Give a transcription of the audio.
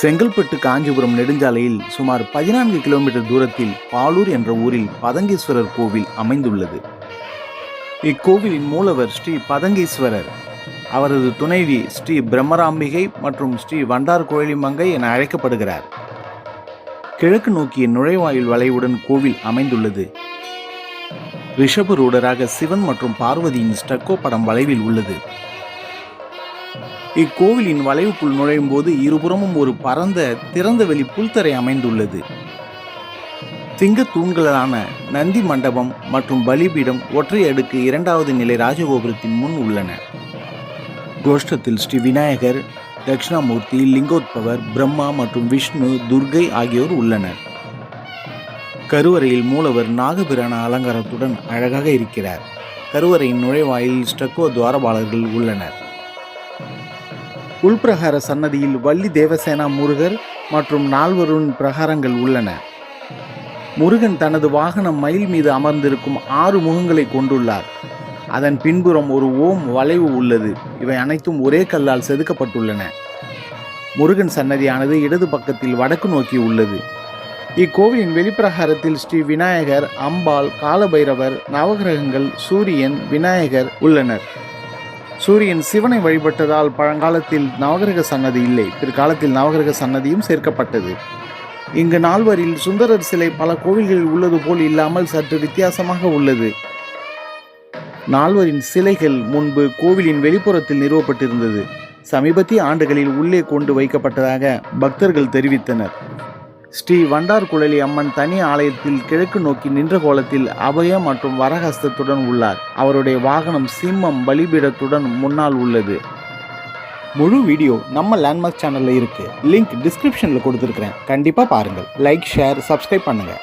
செங்கல்பட்டு காஞ்சிபுரம் நெடுஞ்சாலையில் சுமார் 14 கிலோமீட்டர் தூரத்தில் பாலூர் என்ற ஊரில் பதங்கீஸ்வரர் கோவில் அமைந்துள்ளது. இக்கோவிலின் மூலவர் ஸ்ரீ பதங்கீஸ்வரர், அவரது துணைவி ஸ்ரீ பிரம்மராம்பிகை மற்றும் ஸ்ரீ வண்டார் கோயிலிமங்கை என அழைக்கப்படுகிறார். கிழக்கு நோக்கிய நுழைவாயில் வளைவுடன் கோவில் அமைந்துள்ளது. ரிஷபரூடராக சிவன் மற்றும் பார்வதியின் ஸ்டக்கோ படம் வளைவில் உள்ளது. இக்கோவிலின் வளைவுக்குள் நுழையும் போது இருபுறமும் ஒரு பரந்த திறந்தவெளி புல்தரை அமைந்துள்ளது. சிங்க தூண்களான நந்தி மண்டபம் மற்றும் பலிபீடம் ஒற்றை அடுக்கு 2வது நிலை ராஜகோபுரத்தின் முன் உள்ளன. கோஷ்டத்தில் ஸ்ரீ விநாயகர், தட்சிணாமூர்த்தி, லிங்கோத்பவர், பிரம்மா மற்றும் விஷ்ணு, துர்கை ஆகியோர் உள்ளனர். கருவறையில் மூலவர் நாகபிரான அலங்காரத்துடன் அழகாக இருக்கிறார். கருவறையின் நுழைவாயில் ஸ்டக்கோ துவாரபாலர்கள் உள்ளனர். உள்பிரகார சன்னதியில் வள்ளி தேவசேனா முருகர் மற்றும் 4 பிரகாரங்கள் உள்ளன. முருகன் தனது வாகனம் மயில் மீது அமர்ந்திருக்கும் 6 முகங்களை கொண்டுள்ளார். அதன் பின்புறம் ஒரு ஓம் வளைவு உள்ளது. இவை அனைத்தும் ஒரே கல்லால் செதுக்கப்பட்டுள்ளன. முருகன் சன்னதியானது இடது பக்கத்தில் வடக்கு நோக்கி உள்ளது. இக்கோவிலின் வெளிப்பிரகாரத்தில் ஸ்ரீ விநாயகர், அம்பாள், காலபைரவர், நவகிரகங்கள், சூரியன், விநாயகர் உள்ளனர். சூரியன் சிவனை வழிபட்டதால் பழங்காலத்தில் நவகிரக சன்னதி இல்லை. பிற்காலத்தில் நவகிரக சன்னதியும் சேர்க்கப்பட்டது. இங்கு 4 சுந்தரர் சிலை பல கோவில்களில் உள்ளது போல் இல்லாமல் சற்று வித்தியாசமாக உள்ளது. 4 சிலைகள் முன்பு கோவிலின் வெளிப்புறத்தில் நிறுவப்பட்டிருந்தது. சமீபத்திய ஆண்டுகளில் உள்ளே கொண்டு வைக்கப்பட்டதாக பக்தர்கள் தெரிவித்தனர். ஸ்ரீ வண்டார் குழலி அம்மன் தனி ஆலயத்தில் கிழக்கு நோக்கி நின்ற கோலத்தில் அபயம் மற்றும் வரஹஸ்தத்துடன் உள்ளார். அவருடைய வாகனம் சிம்மம் பலிபீடத்துடன் முன்னால் உள்ளது. முழு வீடியோ நம்ம லேண்ட்மார்க் சேனல்ல இருக்கு. லிங்க் டிஸ்கிரிப்ஷன்ல கொடுத்துருக்கிறேன். கண்டிப்பா பாருங்கள். லைக், ஷேர், சப்ஸ்கிரைப் பண்ணுங்க.